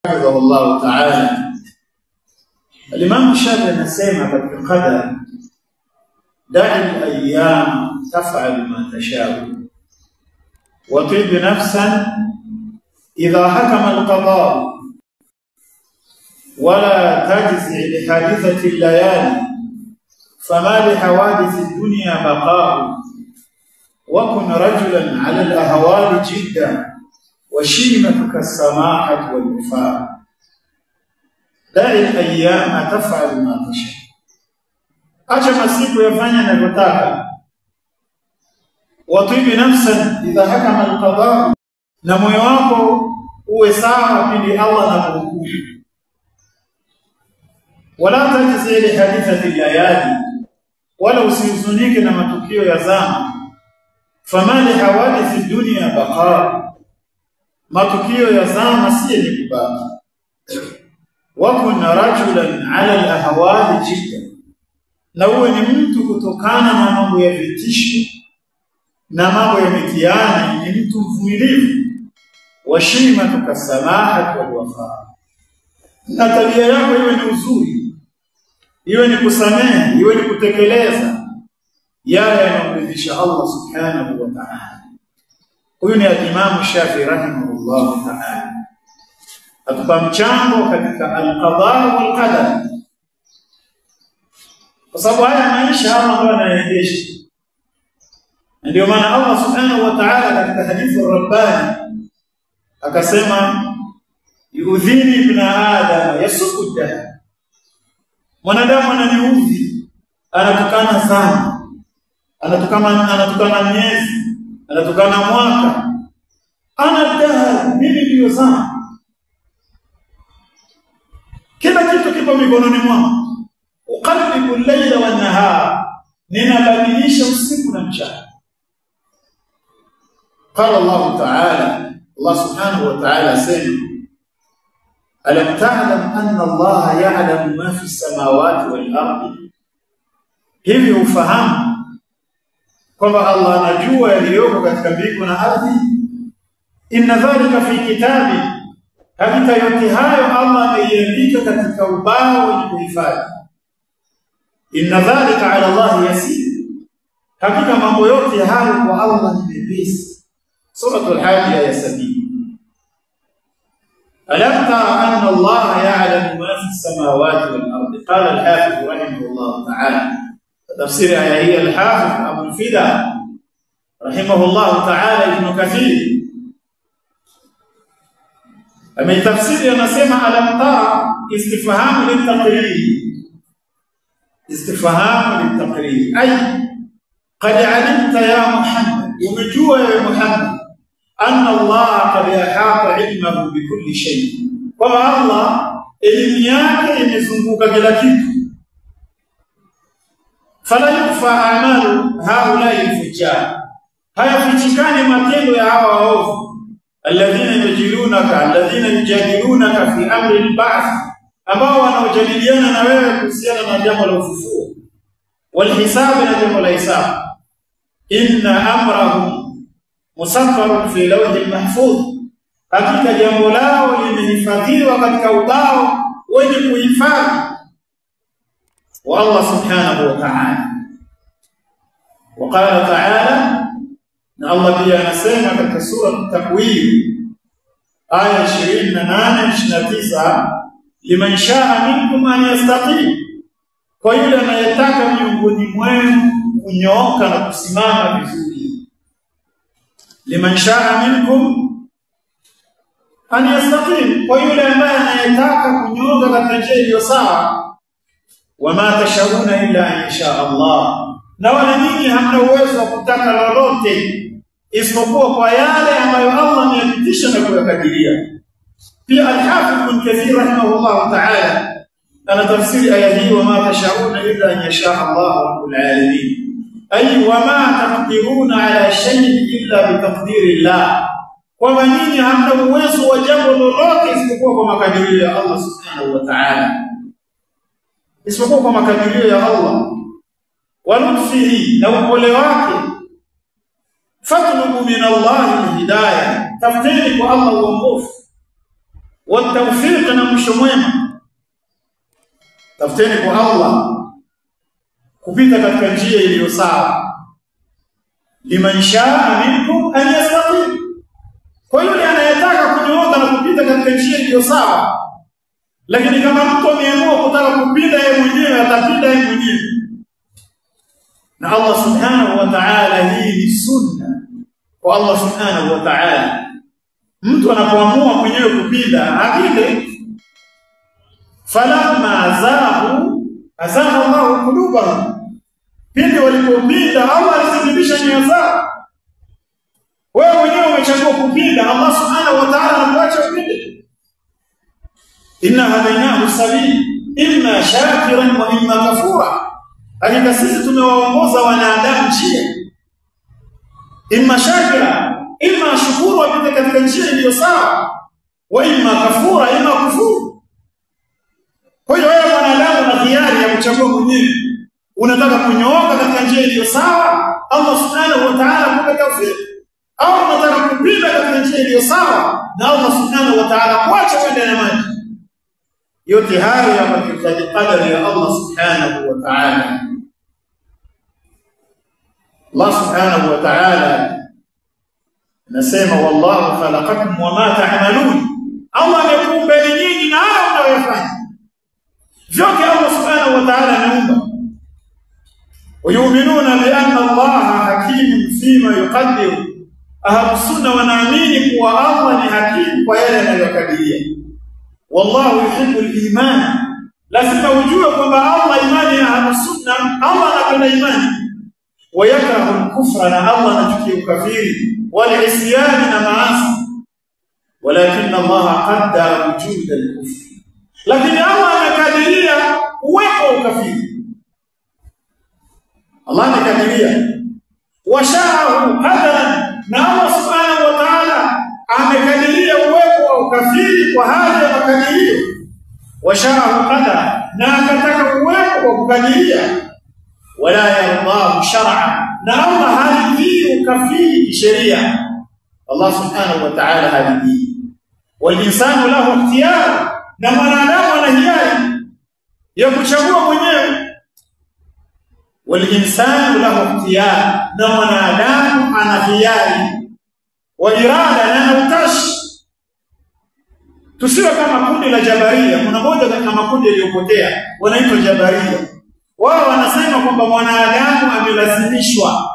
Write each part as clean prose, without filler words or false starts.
حفظه الله تعالى. الإمام الشافعي anasema katika qadar, da'i al-ayyam taf'al ma tasha wa tib nafsan idha hakama al-qada wala tajzi li hadithati al-layali fama li hawadith ad-dunya baqa wa kun rajulan 'ala al-ahwal jiddan وشيمتك السماحة والوفاء. دع الأيام تفعل ما تشاء. acha masiku yafanya yanavyotaka. Watibi nafsan idha hakama alqada, na moyo wako uwe sawa pindi Allah anapohukumu. Wala tajzi li hadithati layali, wala usihuzunike na matukio ya zama. Fama li hawadithi dunya baqa, matukio ya zama si ni kubaki. Wa kunna rajulan 'ala al-ahwali jiddan, na uwe ni mtu kutokana na mambo ya vitisho na mambo ya mitihani, ni mtu mvumilivu. Wa shimatuka samahat wal wafa, na tabia yako iwe ni uzuri, iwe ni kusamehe, iwe ni kutekeleza yale yanayomridhisha Allah subhanahu wa ta'ala. Huyu ni al-Imam Shafi'i rahimahullah ta'ala, atupa mchango katika al-qada wal qadar, kwa sababu haya maisha Allah ndiye anayeendesha. Ndio maana Allah subhanahu wa ta'ala katika hadithi ar-Rabbani akasema, yu'dhini ibn adam yasuku dahr, mwanadamu ananiudhi, anatukana sana, anatukana miezi, anatukana mwaka, ana dahr, mimi ndio sana. Kila kitu kipo mikononi mwangu. Uqallibu al-layla wan-nahar, ninabadilisha usiku na mchana. Qala Allah ta'ala, Allah subhanahu wa ta'ala sema, alam ta'lam anna Allah ya'lamu ma fi as-samawati wal-ardi, hivi ufahamu kwamba Allah anajua yaliyoko katika mbingu na ardhi. Inna dhalika fi kitabi, hakika yote hayo Allah ameiandika katika ubao wenye kuhifadhi. Inna dhalika ala Allah yasir, hakika mambo yote hayo kwa Allah ni mepesi. Suratul Hajj aya 70. Alam tara anna Allah ya'lamu ma fi as-samawati wal ardi. Qala al-Hafiz rahimahullah ta'ala, tafsiri aya hii al-Hafiz Abu al-Fida rahimahullah ta'ala Ibn Kathir ametafsiri, anasema alam tara istifhamu litaqrir, istifhamu litaqrir, ay qad alimta ya Muhammad, umejua ya Muhammad, anna Allah qad ahata ilmahu bikulli shay, kwa Allah elimu yake imezunguka kila kitu. Fala yufa a'malu haula'i al-fujjar, hayafichikani matendo ya hawa waovu. Alladhina yujadilunaka fi amri al-ba'th, ambao wanaojadiliana na wewe kuhusiana na jambo la ufufuo, wal hisab, na jambo la hisab. Inna amrahum musaffarun fi lawhil mahfuz, hakika jambo lao limehifadhiwa katika ubao wenye kuhifadhi wa Allah subhanahu wa ta'ala. Wa qala ta'ala, na Allah pia anasema katika sura At-Takwir aya 28-29, liman sha'a minkum an yastaqim, kwa yule anayetaka miongoni mwenu kunyooka na kusimama vizuri. Liman sha'a minkum an yastaqim, kwa yule ambaye anayetaka kunyooka katika njia iliyo sawa. Wama tashauna illa an yasha Allah, na wala nyinyi hamna uwezo wa kutaka lolote isipokuwa kwa yale ambayo Allah ameyapitisha na kuyakadiria. Pia al-Hafidh Ibn Kathir rahimahullah ta'ala ana tafsiri aya hii, wama tashauna illa an yasha Allah rabbul alamin, ay wama taqdiruna ala shay'in illa bi taqdirillah, kwa nyinyi hamna uwezo wa jambo lolote isipokuwa kwa makadirio ya Allah subhanahu wa ta'ala, isipokuwa kwa makadirio ya Allah. Wa lutfihi, na upole wake. Fatlubu min Allah al-hidayah, tafuteni kwa Allah uongofu. والتوفيق na mwisho mwema. Tafuteni kwa Allah kupita katika njia iliyo sawa. Liman shaa minkum an yastaqim, kwa yule anayetaka kunyooka na kupita katika njia iliyo sawa. Lakini kama mtu ameamua kutaka kupita yeye mwenyewe, atapita yeye mwenyewe. Na Allah subhanahu wa ta'ala, hii ni sunna kwa Allah subhanahu wa ta'ala. Mtu anapoamua mwenyewe kupita akile, falamma azagha Allahu qulubahum, pindi walipopinda Allah alizidisha nia zao. Wewe mwenyewe umechagua kupinda, Allah subhanahu wa ta'ala anakuacha upinde. Inna hadainahu sabil imma shakiran wa imma kafura, hakika sisi tumewaongoza wanadamu njia, imma shakira, imma shukuru, wapite katika njia iliyo sawa, wa imma kafura, imma kufuru. Kwa hiyo wewe mwanadamu na hiari ya kuchagua mwenyewe. Unataka kunyooka katika njia iliyo sawa, Allah subhanahu wa ta'ala akupe tawfik, au unataka kupita katika njia iliyo sawa na Allah subhanahu wa ta'ala kuacha kwenda na maji. Yote haya yako katika qadari ya Allah subhanahu wa ta'ala. Allah subhanahu wa ta'ala nasema, wallahu khalaqakum wama ta'malun, Allah amekuumba nyinyi na haya mnayofanya. Vyote Allah subhanahu wa ta'ala ameumba. ويؤمنون بأن الله حكيم فيما يقدر, أهل السنة wanaamini kuwa Allah ni hakimu kwa yale anayokadiria. Wallahu yuhibbu al-iman, lazima ujue kwamba Allah, imani ya ahli sunna, Allah anapenda imani. Wayakrahu al-kufra, na Allah anachukia ukafiri, wal isyan na maasi. Walakin Allah qaddara wujud al-kufr, lakini Allah amekadiria uwepo wa ukafiri. Allah amekadiria. Washaahu qadaran, na Allah subhanahu wa ta'ala amekadiria uwepo wa ukafiri kwa hali ya makadirio. Washaahu qadaran, na akataka uwepo wa kukadiria. Wala yardahu shar'an, na Allah halidhi ukafiri kisheria. Allah subhanahu wa ta'ala halidhi. Wal insanu lahu ikhtiyar, na mwanadamu ana hiari ya kuchagua mwenyewe. Wal-insanu lahu ikhtiyar, na mwanadamu ana hiari wa irada na utashi. Tusiwe kama kundi la Jabaria. Kuna moja katika makundi yaliyopotea wanaitwa Jabaria. Wao wanasema kwamba mwanadamu amelazimishwa,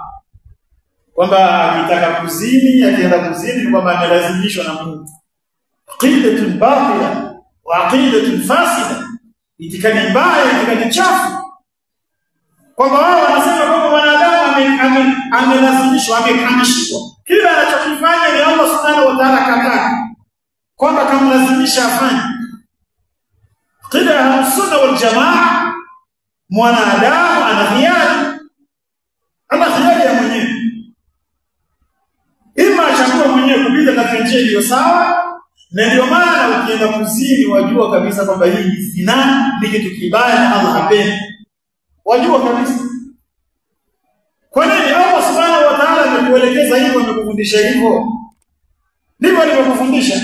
kwamba akitaka kuzini, akienda kuzini kwamba amelazimishwa na Mungu. Aqidatun batila wa aqidatun fasida, itikadi mbaya, itikadi chafu. Kwamba wao wanasema kwamba mwanadamu amelazimishwa, amekamishwa. Kila anachokifanya ni Allah subhanahu wa ta'ala kataka, kwamba kamlazimisha afanye. Qila sunna wal jamaa, mwanadamu ana hiari ya mwenyewe. Ima achague mwenyewe kupita katika njia iliyo sawa, na ndio maana ukienda kuzini wajua kabisa kwamba hii ni zina, ni kitu kibaya na Allah hapendi. Wajua kabisa. Kwa nini Allah subhanahu wa ta'ala amekuelekeza hivyo, amekufundisha hivyo? Ndivyo alivyokufundisha.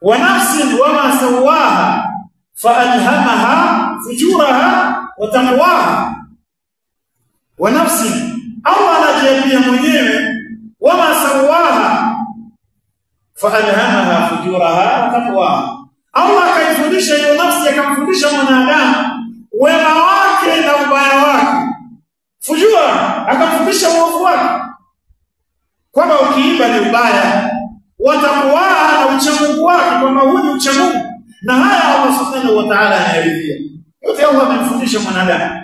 Wa nafsin wama sawaha fa'alhamaha fujuraha wa taqwaha. Wa nafsin, Allah anajiambia mwenyewe, wama sawaha fa'alhamaha fujuraha wa taqwaha. Allah akaifundisha hiyo nafsi, akamfundisha mwanadamu wema wake na ubaya wake. Fujura, akamfundisha uovu wake, kwamba ukiiba ni ubaya, watakuwa na uchamungu wake, kwamba huu ni uchamungu. Na haya Allah subhanahu wa ta'ala anayaridhia. Yote Allah amemfundisha mwanadamu.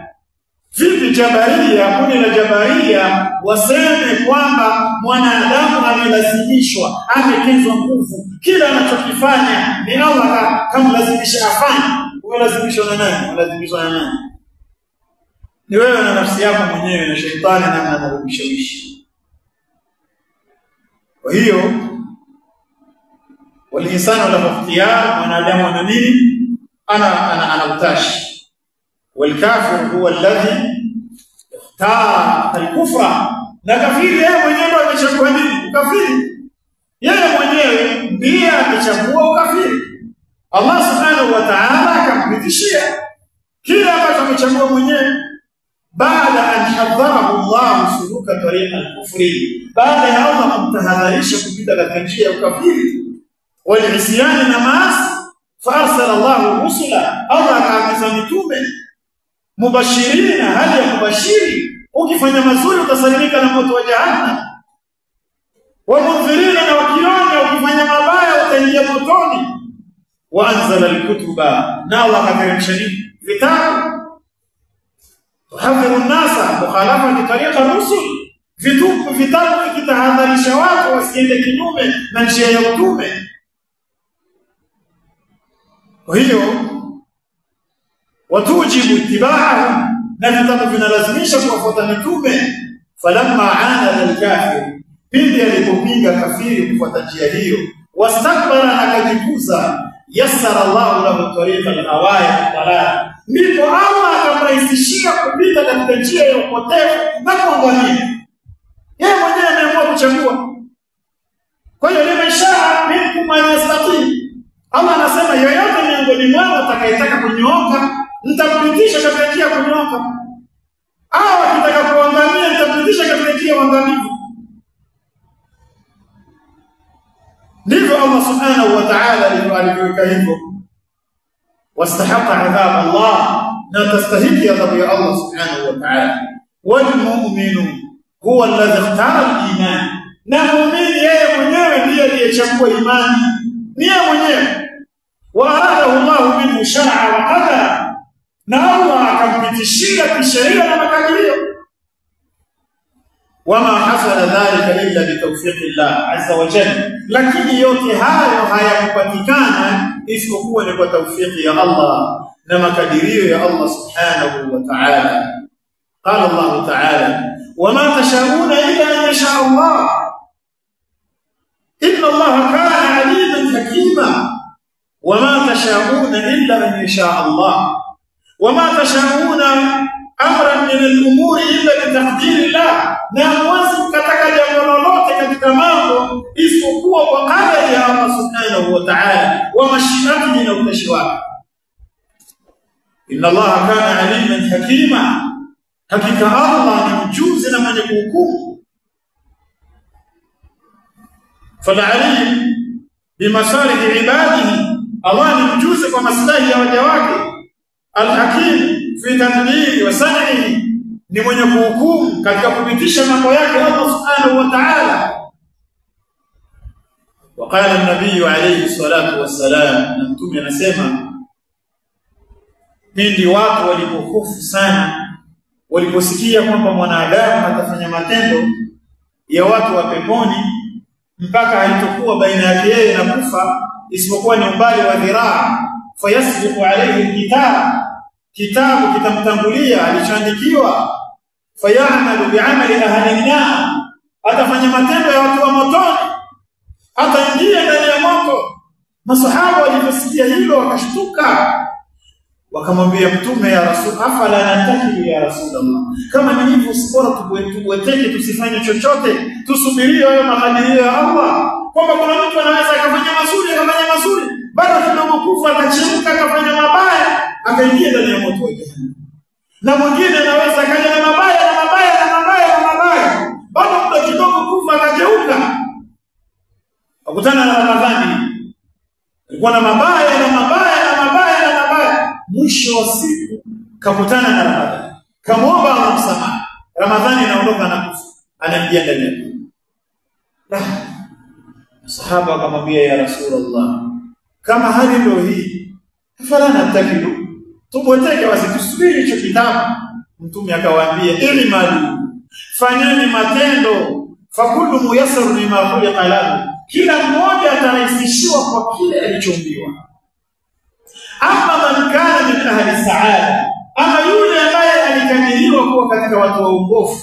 Vipi Jabaria, kundi la Jabaria waseme kwamba mwanadamu amelazimishwa, amekezwa nguvu, kila anachokifanya ni Allah kamlazimisha afanye? Umelazimishwa na nani? Umelazimishwa na nani? Ni wewe na nafsi yako mwenyewe, na shetani namna anakushawishi. Kwa hiyo wal-insanu lahu ikhtiyar, mwanadamu ana nini? Ana utashi. Wal-kafir huwa alladhi ikhtara al-kufra, na kafiri yeye mwenyewe amechagua nini? Kafiri. yeye mwenyewe ndiye amechagua ukafiri. Allah subhanahu wa ta'ala akampitishia kile ambacho amechagua mwenyewe, baada an hadharahu Allah suluka tariqa al-kufri, baada ya Allah kumtahadharisha kupita katika njia ya ukafiri wal isyan na maasi. Farsala Allah rusula, Allah akaagiza mitume mubashirina, hali ya mubashiri, ukifanya mazuri utasalimika na moto wa jahannam, wa mudhirina, na wakionya ukifanya mabaya utaingia motoni. Wa anzala al-kutuba, na Allah akateremsha vitabu tuhadhiru an-nasa mukhalafati tariqa ar-rusul, vitabu vikitahadharisha watu wasiende kinyume na njia ya utume. Kwa hiyo watujibu ittiba'ahum, na vitabu vinalazimisha kuwafuata mitume. Falamma ana al-kafir, pindi alipopinga kafiri kufuata njia hiyo, wastakbara, na akajikuza, yassara Allah lahu tariqa al-hawaya talal, ndipo Allah akamrahisishia kupita katika njia ya upotevu na kuangamia. Yeye mwenyewe ameamua kuchagua. Kwa hiyo limeshaa minkum man yastaqim, Allah anasema yoyote miongoni mwao atakayetaka kunyooka nitampitisha katika njia ya kunyooka, au akitaka kuangamia nitampitisha katika njia ya uangamivu. Ndivyo Allah subhanahu wa ta'ala alivyoweka hivyo. Wastahaqa adhab Allah, na tastahiki adhabu ya Allah subhanahu wa ta'ala. Wal mu'minu huwa alladhi ikhtara al-iman, na muumini yeye mwenyewe ndiye aliyechagua imani, ni yeye mwenyewe. Wa aradahu Allah minhu shar'a wa qadara, na Allah akampitishia kisheria na makadirio. Wama hasala dhalika illa bitawfiqi Allah azza wa jalla, lakini yote hayo hayakupatikana isipokuwa ni kwa tawfiki ya Allah na makadirio ya Allah subhanahu wa ta'ala. Qala Allah ta'ala, wama tashauna illa an yasha Allah, inna Allah kana aliman hakima. Wama tashauna illa an yasha Allah, wama tashauna amran min al-umuri illa bi taqdirillah, na mwezi kataka jambo lolote katika mambo isipokuwa kwa kadari ya Allah subhanahu wa ta'ala wa mashiatihi na utashi wake. Inna Allah kana aliman hakima, hakika Allah ni mjuzi na mwenye kuhukumu. Fala alim bimasalih ibadihi, Allah ni mjuzi kwa maslahi ya waja wake. Al-hakim fi tadbiri wa san'ihi, ni mwenye kuhukumu katika kupitisha mambo yake Allah subhanahu wa ta'ala. Waqala an-nabiy alayhi salatu wassalam, na mtume anasema pindi watu walipohofu sana, waliposikia kwamba mwanadamu atafanya matendo ya watu wa peponi mpaka haitokuwa baina yake yeye na kufa isipokuwa ni umbali wa dhiraa, fayasbiqu alayhi kitab, kitabu kitamtangulia alichoandikiwa, fayamalu bi'amali ahli an-nar, atafanya matendo ya watu wa motoni, ataingia ndani ya moto. Masahaba waliposikia hilo wakashtuka, wakamwambia mtume, ya rasul, afala nantaki ya rasulullah, kama ni hivyo usibora tubweteke tusifanye chochote, tusubirie hayo makadirio ya Allah, kwamba kuna mtu anaweza akafanya mazuri baada ya kufa akachemka akafanya mabaya akaingia ndani ya moto wa jahannam, na mwingine anaweza akaja na mabaya baada muda kidogo kufa akageuka, akutana na Ramadhani, alikuwa na mabaya, mwisho wa siku kakutana na Ramadhani, kamwomba Allah msamaha, Ramadhani inaondoka na kufa, anaingia ndani ya moto. Sahaba akamwambia, ya Rasulullah, kama hali ndio hii, afala natakilu, tubweteke wasitusubiri hicho kitabu. Mtume akawaambia, ilmalu, fanyeni matendo, fakullu muyassaru lima khuliqa lahu, kila mmoja atarahisishiwa kwa kile alichoumbiwa. Amma man kana min ahli saada, ama yule ambaye alikadiriwa kuwa katika watu wa uongofu,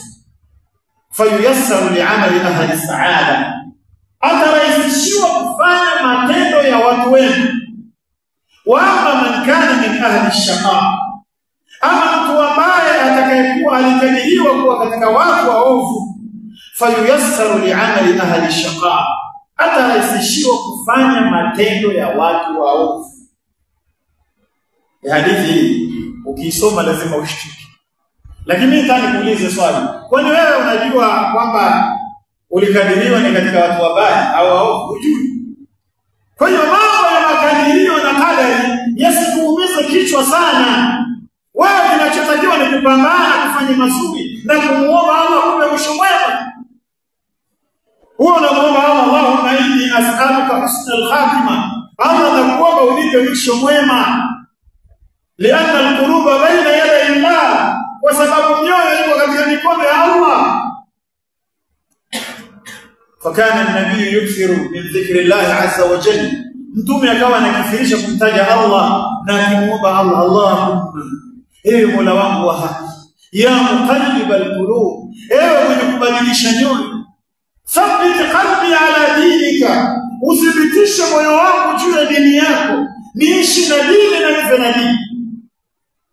fayuyassaru li'amali ahli saada, atarahisishiwa kufanya matendo ya watu wema. Wa amma man kana min ahli shaqa, ama mtu ambaye atakayekuwa alikadiriwa kuwa katika watu waovu, fayuyassaru li'amali ahli shaqa, atarahisishiwa kufanya matendo ya watu waovu. Hadithi hii ukisoma lazima ushtuke. Lakini mimi nataka nikuulize swali. Kwani wewe unajua kwamba ulikadiriwa ni katika watu wabaya au waovu? Hujui. Kwa hiyo mambo ya makadirio na kadari yasikuumize kichwa sana. Wewe kinachotakiwa ni kupambana kufanya mazuri na kumuomba Allah akupe mwisho mwema. Huwa unamuomba Allah, Allahumma inni as'aluka husnal khatima. Allah nakuomba unipe mwisho mwema. Lianna alquluba baina yaday Allah, kwa sababu mioyo iko katika mikono ya Allah. Fakana an-nabiy yukthiru min dhikri Allah azza wa jalla. Mtume akawa anakithirisha kumtaja Allah na kumuomba Allah, Allahumma, ewe Mola wangu wa haki, ya muqallibal qulub, ewe mwenye kubadilisha nyoyo, thabbit qalbi ala dinika, uthibitishe moyo wangu juu ya dini yako, niishi na dini na nife na dini.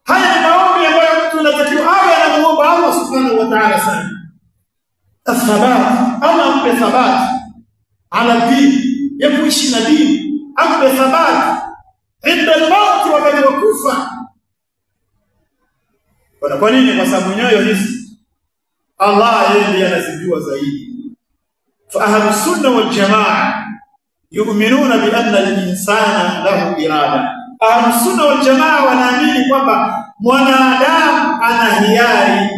Haya ni maombi ambayo mtu anatakiwa awe anamuomba Allah subhanahu wa ta'ala sana. Athabat, Allah ampe thabat ala dini, ya kuishi na dini, ampe thabat inda al-maut, wakati wa kufa. Kwa nini? Kwa sababu nyoyo hizi Allah yeye ndiye anazijua zaidi. Fa ahlus sunna wal jamaa yu'minuna bi anna al-insana lahu irada. Ahlus sunna wal jamaa wanaamini kwamba mwanadamu ana hiari,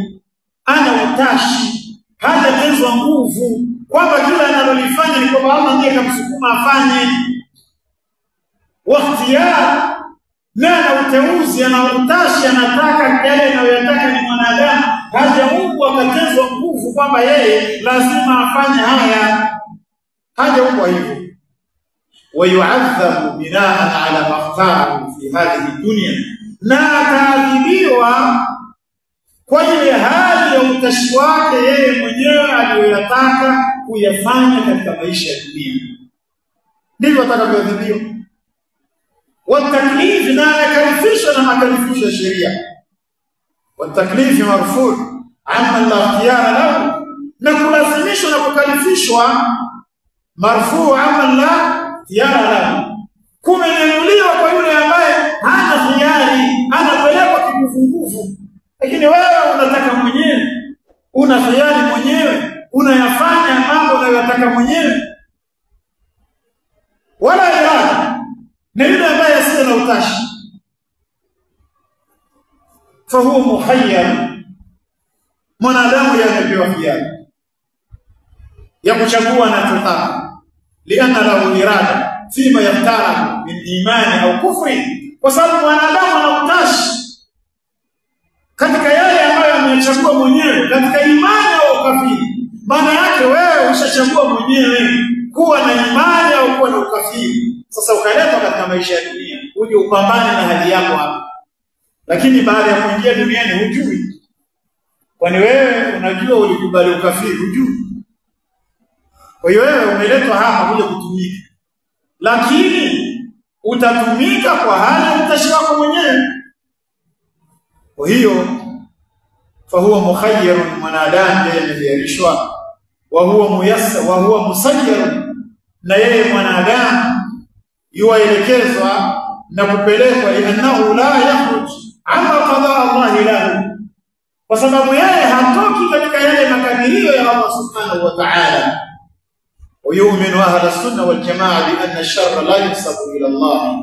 ana utashi, hajatezwa nguvu, kwamba kila analolifanya ni kwamba Allah ndiye kamsukuma afanye. Wakhtiyar, na uteuzi, ana utashi, anataka yale anayotaka ni mwanadamu, haja Mungu akatezwa nguvu kwamba yeye lazima afanye haya. Haja Mungu hivyo. ويعذب بناء على ما اختاره في هذه الدنيا, na ataadhibiwa kwa ile hali ya utashi wake yeye mwenyewe aliyoyataka kuyafanya katika maisha ya dunia. Ndivyo atakavyoadhibiwa. Wataklif, na anakalifishwa na makalifisho ya sheria. Wataklif marfu' amma la ikhtiyara lahu, na kulazimishwa na kukalifishwa marfu' amma la ikhtiyara lahu, kumenyanyuliwa kwa yule ambaye hana khiari, anapelekwa kifungufu. Lakini wewe unataka mwenyewe, una khiari mwenyewe, unayafanya mambo unayotaka mwenyewe, wala irada, na yule ambaye asiye na utashi, fahuwa muhayyar. Mwanadamu yamepewa khiari ya kuchagua anachotaka, lianna lahu irada fima yaftara min imani au kufri, kwa sababu mwanadamu ana utashi katika yale ambayo amechagua mwenyewe, katika imani au ukafiri. Maana yake wewe ushachagua mwenyewe kuwa na imani au kuwa na ukafiri. Sasa ukaletwa katika maisha ya dunia uje upambane na hali yako hapa, lakini baada ya kuingia duniani hujui. Kwani wewe unajua ulikubali ukafiri? Hujui. Kwa hiyo wewe umeletwa hapa kuja kutumika, lakini utatumika kwa hali ya utashi wako mwenyewe. Kwa hiyo fahuwa mukhayyarun, mwanadamu yeye amehiarishwa, wa huwa muyassar wa huwa musayyar, na yeye mwanadamu yuwaelekezwa na kupelekwa, liannahu la yakhruj amma qada Allah lahu, kwa sababu yeye hatoki katika yale makadirio ya Allah subhanahu wa ta'ala. ويؤمن أهل السنة والجماعة بأن الشر لا ينسب إلى الله.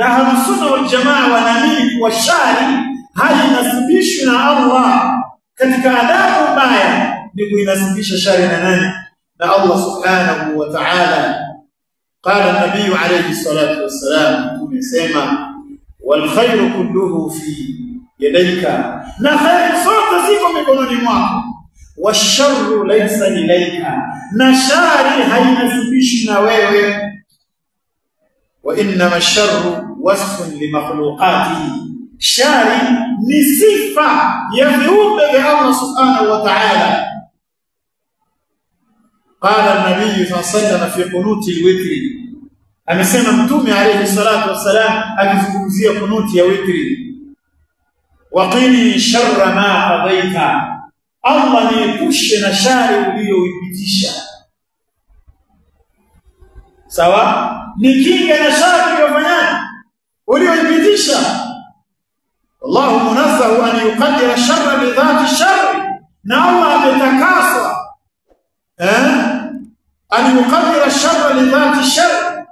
أهل السنة والجماعة ونامين والشر هل ينسبشنا الله katika adabu mbaya ni kuinasibisha shari na nani? Na Allah subhanahu wa ta'ala. Qala an-nabiy alayhi salatu wassalam, tumesema wal khayru kulluhu fi yadayka, na khair zote ziko mikononi mwako. Washarru laysa ilayka, na shari hainasibishi na wewe. Wa innama ash-sharru wasfun li makhluqatihi, shari ni sifa ya viumbe vya Allah subhanahu wa ta'ala. Qala an-nabiy sallallahu alayhi wasallam fi qunuti al-witri, amesema mtume alayhi salatu wassalam akizungumzia kunuti ya witri, waqini sharra ma qadaita, Allah niepushe na shari uliyoipitisha. sawa, ni kinga na shari uliyofanya uliyoipitisha. Allahu munazzahu an yuqaddira sharra li dhati sharri, na Allah ametakaswa an yuqaddira sharra li dhati sharri,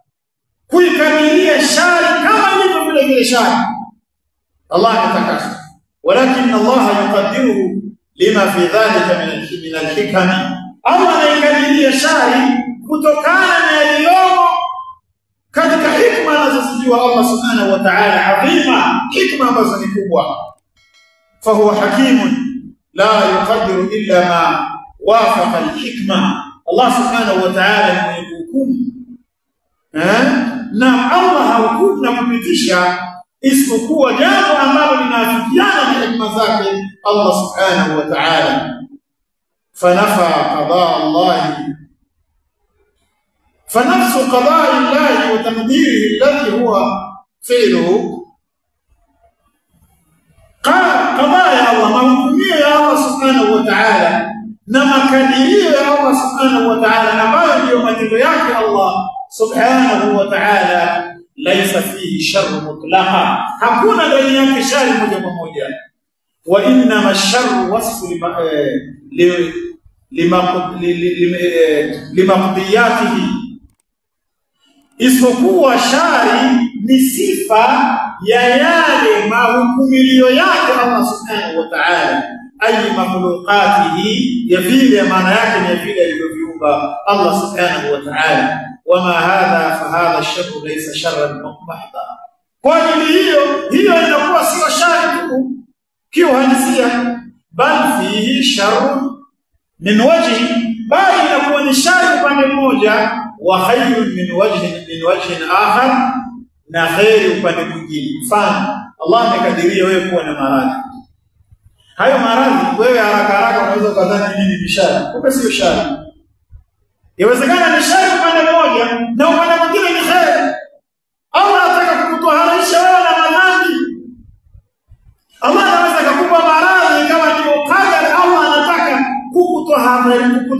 kuikadiria shari kama ilivyo vile vile shari. Allah ametakaswa, walakin Allah yuqaddiruhu lima fi dhalika min al-hikam. Allah anaikadiria shari kutokana na yaliyomo katika hikma anazozijua Allah subhanahu wa ta'ala, adhima, hikma ambazo ni kubwa. Fahuwa hakimun la yuqaddiru illa ma wafaqa al-hikma. Allah subhanahu wa ta'ala ni hukumu, na Allah hahukumu na kupitisha isipokuwa jambo ambalo linafikiana na hikma zake Allah subhanahu wa ta'ala. Fanafa qada Allah, فنفس قضاء الله وتقديره الذي هو فعله قضاء الله، محكومية يا الله سبحانه وتعالى، نما كديرية يا الله سبحانه وتعالى، ambayo ndio matendo yake Allah subhanahu wa ta'ala, laysa fihi sharr mutlaqa, hakuna ndani yake shari moja kwa moja. Wa inma ash-sharru wasfu limaqdiyatihi, isipokuwa shari ni sifa ya yale mahukumilio yake Allah subhanahu wa ta'ala, ay makhluqatihi, ya vile maana yake ni vile alivyoviumba Allah subhanahu wa ta'ala. Wama hadha fa hadha ash-sharru laysa sharran mahdha, kwa hiyo inakuwa sio shari tu kiuhalisia, bal fihi sharrun min wajhi, bali inakuwa ni shari upande mmoja, wa khayrun min wajhin akhar, na khairi upande mwingine. Mfano, Allah amekadiria wewe kuwa na maradhi. Hayo maradhi wewe haraka haraka unaweza kudhani nini ni shari, kumbe sio shari. Inawezekana ni shari upande mmoja na upande mwingine ni khairi. Allah anataka kukutoharisha wewe na madhambi. Allah anaweza kukupa maradhi kama ndio qadar. Allah anataka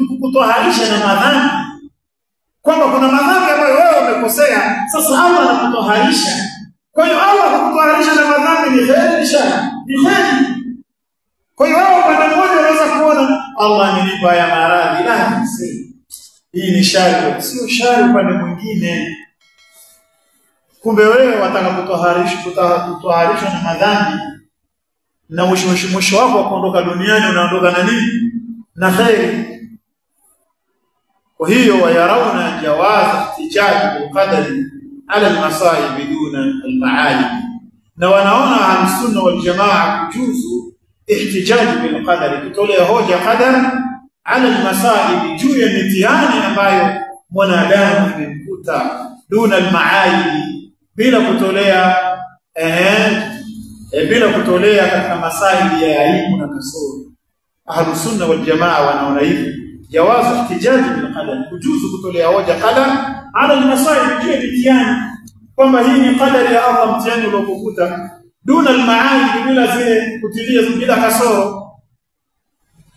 kukutoharisha na madhambi, kwamba kuna madhambi ambayo wewe umekosea, sasa Allah anakutoharisha. Kwa hiyo Allah kukutoharisha na madhambi ni kheri, ni kheri. Kwa hiyo wewe upande mmoja unaweza kuona Allah amenipa ya maradhi, la si hii ni shari, sio shari upande mwingine. Kumbe wewe wataka kutoharishwa na madhambi, na mwisho wako kuondoka duniani unaondoka na nini? Na kheri. Kwa hiyo wayarauna jawaz ihtijaj bil qadari ala al-masaib biduna al-ma'ali, na wanaona ahlusunna wal jamaa kujuzu ihtijaj bil qadari, kutolea hoja qadar ala al-masaib, juu ya mitihani ambayo mwanadamu imemkuta, duna al-ma'ali, bila kutolea katika masaili ya aibu na kasoro. Ahlusunna wal jamaa wanaona hivi jawazu ihtijaji bil qadar, kujuzu kutolea hoja qadar ala al-masaib, juu ya mitihani, kwamba hii ni qadari ya Allah, mtihani uliokukuta, duna al-ma'ali, bila zile kutilia bila kasoro.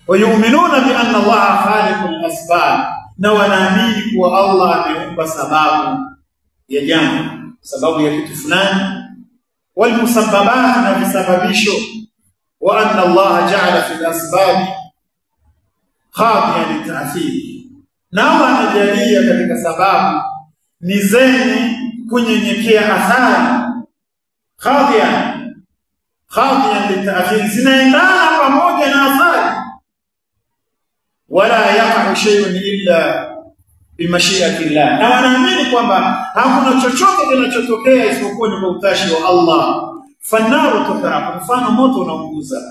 Wayu'minuna bi anna Allah khaliqul asbab, na wanaamini kuwa Allah ameumba sababu ya jambo, sababu ya kitu fulani, wal musabbabat, na visababisho, wa anna Allah ja'ala fil asbab khadiyan lit'athir, na Allah anajalia katika sababu ni zenye kunyenyekea athari. Khadiyan lit'athir, zinaendana pamoja na athari. Wala yaqa'u shay'un illa bimashiati Allah, na wanaamini kwamba hakuna chochote kinachotokea isipokuwa ni kwa utashi wa Allah. Fannaru tuhraq, mfano moto unaunguza,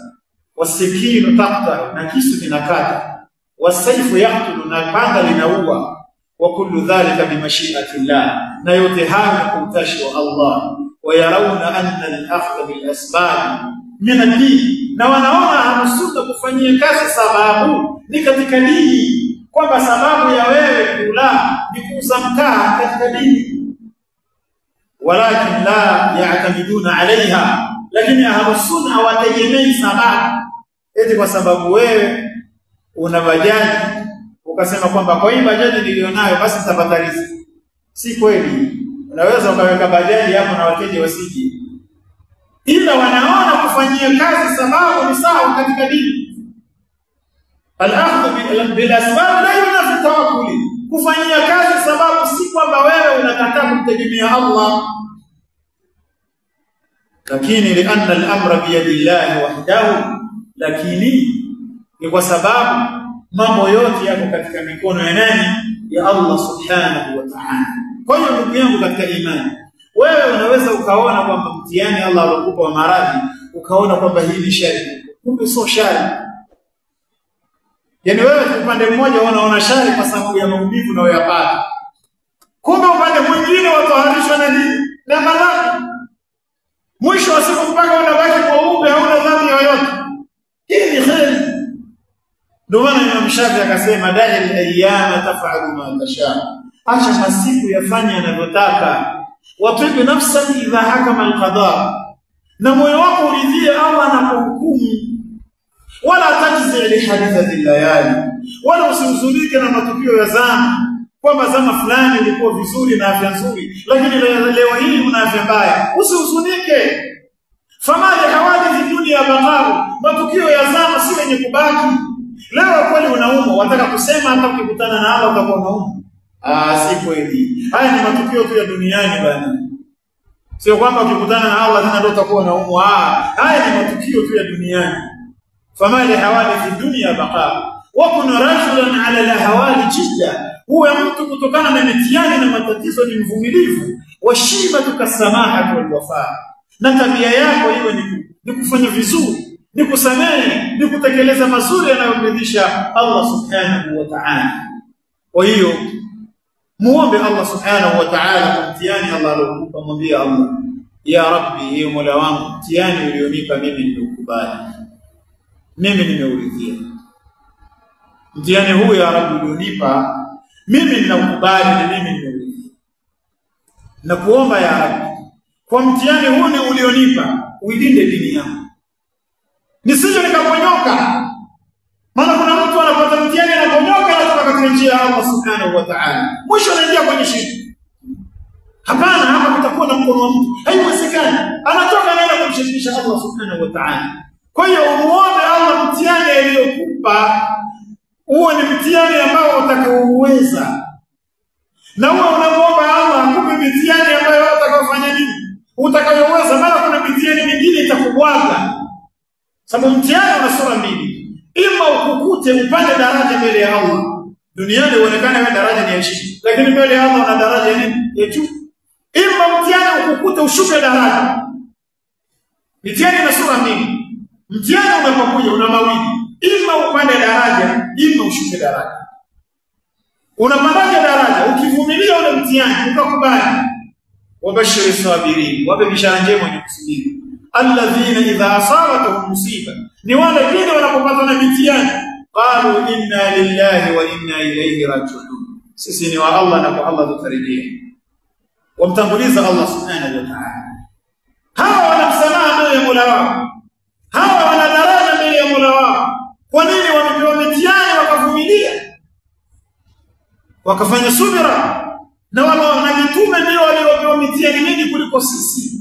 wasikinu taqta, na kisu kinakata, wasayfu yaqtulu, na panga linaua, wa kullu dhalika bimashiati Allah, na yote haya kwa utashi wa Allah. Wayarawna anna al-akhdha bil asbab min ad-din, na wanaona hamsuta kufanyia kazi sababu ni katika dini, kwamba sababu ya wewe kula ni kuuza mkaa katika dini. Walakin la ya'tamiduna alaiha, lakini ahlusunna hawategemei sababu, eti kwa sababu wewe una bajaji ukasema kwamba kwa hii bajaji nilionayo basi nitapata riziki. Si kweli. Unaweza ukaweka bajaji hapo na wateja wasije. Ila wanaona kufanyia kazi sababu ni sawa katika dini. Al-akhdhu bil asbab la yunafi tawakkul. Kufanyia kazi sababu si kwamba wewe unakataa kumtegemea Allah. Lakini lianna al-amra bi yadillahi wahdahu, lakini ni kwa sababu mambo yote yako katika mikono ya nani? Ya Allah subhanahu wa ta'ala. Kwa hiyo ndugu yangu katika imani, wewe unaweza ukaona kwamba mtihani Allah alokupa wa maradhi, ukaona kwamba hii ni shari. Kumbe sio shari. Yaani wewe upande mmoja unaona shari kwa sababu ya maumivu unayoyapata. Kumbe upande mwingine watoharishwa na nini? Na maradhi. Mwisho wa siku mpaka unabaki kwa upe, hauna dhambi yoyote. Hii ni kheri. Ndio maana Imam Shafi akasema da'i al-ayyama taf'alu ma tasha. Acha masiku yafanye yanavyotaka. Watibu nafsaka idha hakama al-qada. Na moyo wako uridhie Allah anapohukumu. Wala tajzi li hadithati al-layali. Wala usihuzunike na matukio ya zama. Kwamba zama fulani ilikuwa vizuri na afya nzuri, lakini leo hii una afya mbaya. Usihuzunike. Famali hawadith dunia baqaru. Matukio ya zama si yenye kubaki. Leo kweli unaumwa, wataka kusema hata ukikutana na Allah utakuwa unaumwa. Si kweli. Haya ni matukio tu ya duniani bana. Sio kwamba ukikutana na Allah tena ndio utakuwa unaumwa. Haya ni matukio tu ya duniani. Famali hawadith dunia baqaru. Wa kun rajulan ala al-ahwali jidda. Huwa mtu kutokana na mitihani na matatizo ni mvumilivu. Washibatu kasamaha wal wafa. Na tabia yako iwe ni kufanya vizuri, ni kusamehe, ni kutekeleza mazuri yanayomridhisha Allah subhanahu wa ta'ala. Kwa hiyo muombe Allah subhanahu wa ta'ala kwa mtihani Allah alokupa, mwambie Allah, ya Rabbi, ya Mola wangu, mtihani ulionipa mimi nimeukubali. Mimi nimeuridhia. Mtihani huu ya Rabbi ulionipa mimi ninaukubali na mimi nimeuridhia. Na kuomba ya Rabbi, kwa mtihani huu ni ulionipa, uilinde dini yangu. Nisije nikaponyoka. Maana kuna mtu anapata mtihani anaponyoka kutoka katika njia ya Allah subhanahu wa ta'ala. Mwisho anaingia kwenye shirki. Hapana, hapa kutakuwa na mkono wa mtu. Haiwezekani. Anatoka anaenda kumshirikisha Allah subhanahu wa ta'ala. Kwa hiyo umuombe Allah mtihani aliyokupa uwe ni mtihani ambao utakaouweza. Na uwe unamuomba Allah akupe mitihani ambayo utakayofanya nini? Utakayoweza. Maana kuna mitihani mingine itakubwaga. Sababu mtihani una sura mbili. Ima ukukute upande daraja mbele ya Allah. Duniani uonekane wewe daraja ni ya chini, lakini mbele ya Allah una daraja nini? Ya juu. Ima mtihani ukukute ushuke daraja. Mitihani ina sura mbili. Mtihani unapokuja una mawili. Ima upande daraja, ima ushuke daraja. Unapandaje daraja? Ukivumilia ule mtihani ukakubali. Wabashiri sabirin, wape bishara njema wenye kusubiri. Alladhina idha asabatuhum musiba, ni wale pindi wanapopatwa na mitihani, qalu inna lillahi wa inna ilayhi raji'un. Sisi ni wa Allah na kwa Allah tutarejea. Wamtanguliza Allah subhanahu wa ta'ala. Hawa wanamsamaha mbele ya Mola wao. Hawa wana daraja mbele ya Mola wao. Kwa nini wamepewa mitihani wakavumilia? Wakafanya subira. Na wale mitume ndio waliopewa mitihani mingi kuliko sisi.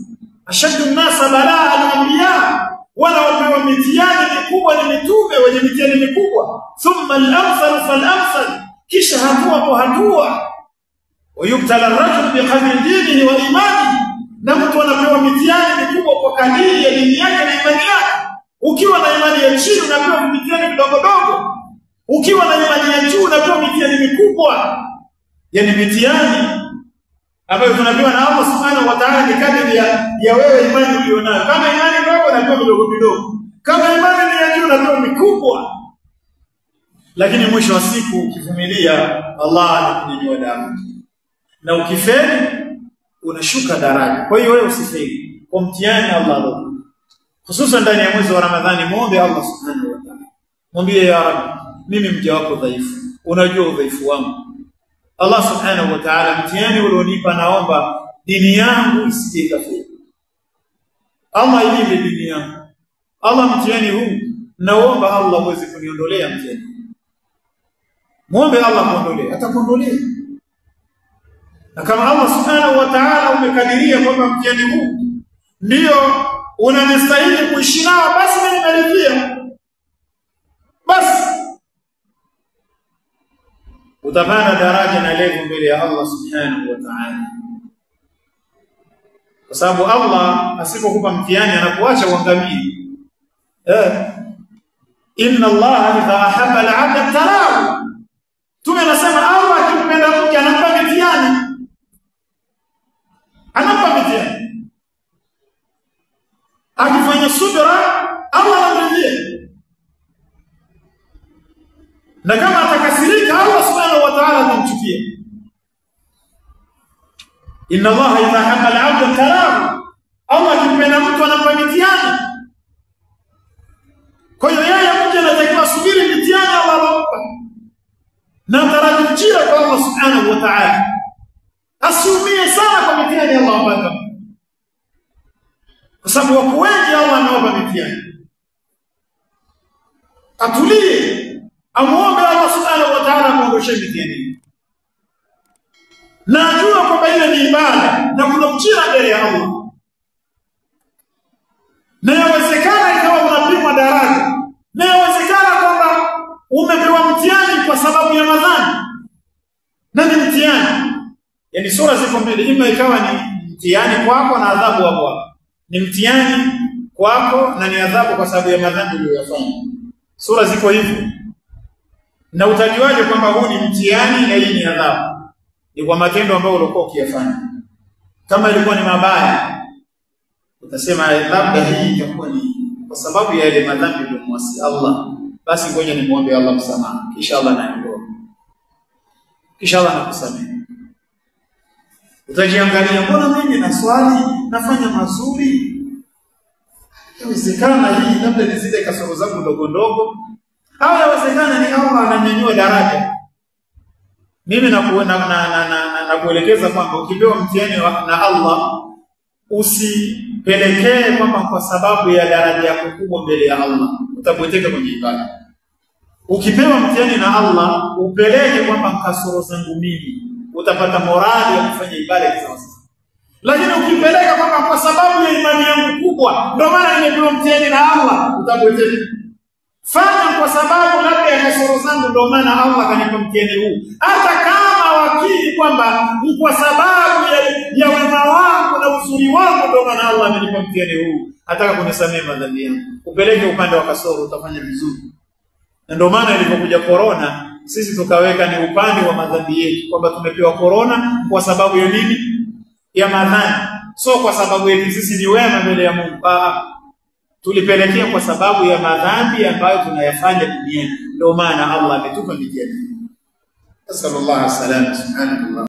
Ashaddu an-nasa balaa al-anbiya, wala wapewa mitihani mikubwa ni mitume wenye mitihani mikubwa. Thumma al-amthal fal-amthal, kisha hatua kwa hatua. Wayubtala ar-rajul biqadri dinihi wa imanihi, na mtu anapewa mitihani mikubwa kwa kadiri ya dini yake na imani yake. Ukiwa na imani ya chini unapewa mitihani midogo dogo. Ukiwa na imani ya juu unapewa mitihani mikubwa. Yani mitihani ambayo tunapewa na Allah subhanahu wa ta'ala ni kadri ya wewe imani ulionayo. Kama imani ndogo unapewa midogo midogo. Kama imani ni ya juu unapewa mikubwa. Lakini mwisho wa siku ukivumilia, Allah anakunyanyua daraja. Na ukifeli unashuka daraja. Kwa hiyo wewe usifeli. Kwa mtihani Allah alokupa. Hususan ndani ya mwezi wa Ramadhani, muombe Allah subhanahu wa ta'ala. Mwambie, ya Rabbi, mimi mja wako dhaifu. Unajua udhaifu wangu. Allah subhanahu wa ta'ala, mtihani ulionipa naomba dini yangu isije kafiri. Allah ilinde dini yangu. Allah, mtihani huu naomba Allah uweze kuniondolea mtihani. Muombe Allah kuondolea, atakuondolea. Na kama Allah subhanahu wa ta'ala umekadiria kwamba mtihani huu ndio unanistahili kuishi nao, basi mimi nimeridhia, basi utapanda daraja na level mbele ya Allah subhanahu wa ta'ala. Kwa sababu Allah asipokupa mtihani anakuacha uangamie. Inna Allah idha ahabba al-'abda ibtalahu. Tunasema Allah akimpenda mtu anampa mtihani. Anampa mtihani. Akifanya subra Allah anamridhia. Na kama atakasirika Allah subhanahu wa ta'ala atamchukia. Inna Allah idha ahabba al-'abda ibtalahu. Allah akimpenda mtu anampa mtihani. Kwa hiyo yeye mtu anatakiwa subiri mtihani Allah anampa. Na tarajia kwa Allah subhanahu wa ta'ala. Asiumie sana kwa mtihani Allah anampa. Kwa sababu wako wengi Allah anawapa mtihani. Atulie, amuombe Allah subhanahu wa ta'ala kuondosha mtihani. Na ajua kwamba ile ni ibada na kuna ujira mbele ya Allah. Na yawezekana ikawa unapimwa daraja. Na yawezekana kwamba umepewa mtihani kwa sababu ya madhambi. Na ni mtihani. Yaani sura ziko mbili, ima ikawa ni mtihani kwako na adhabu hapo. Ni mtihani kwako na ni adhabu kwa sababu ya madhambi uliyofanya. Sura ziko hivyo. Na utajuaje kwamba huu ni mtihani na hii ni adhabu? Ni kwa matendo ambayo ulikuwa ukiyafanya. Kama ilikuwa ni mabaya, utasema labda hii itakuwa ni kwa sababu ya ile madhambi uliyomwasi Allah. Basi ngoja nimuombe Allah msamaha, kisha Allah ananiondoa. Kisha Allah anakusamehe. Utajiangalia, mbona mimi na swali nafanya mazuri? Inawezekana hii labda ni zile kasoro zangu ndogo ndogo. Au inawezekana ni Allah ananyanyua daraja. Mimi nakuelekeza kwamba ukipewa mtihani na Allah usipelekee kwamba kwa sababu ya daraja yako kubwa mbele ya Allah utapoteka kwenye ibada. Ukipewa mtihani na Allah upeleke kwamba kasoro zangu mimi, utapata morali ya kufanya ibada kisawasawa. Lakini ukipeleka kwamba kwa sababu ya imani yangu kubwa ndio maana nimepewa mtihani na Allah, utapoteka. Fanya kwa sababu labda ya kasoro zangu ndio maana Allah kanipa mtihani huu. Hata kama wakili kwamba ni kwa sababu ya wema wangu na uzuri wangu ndio maana Allah amenipa mtihani huu. Ataka kunisamehe madhambi yangu. Upeleke upande wa kasoro utafanya vizuri. Na ndio maana ilipokuja corona sisi tukaweka ni upande wa madhambi yetu kwamba tumepewa corona kwa sababu ya nini? Ya madhambi. So kwa sababu yetu sisi ni wema mbele ya Mungu. Tulipelekea kwa sababu ya madhambi ambayo tunayafanya duniani. Ndio maana Allah ametupa mtihani. Sallallahu alaihi wasallam. Subhanallah.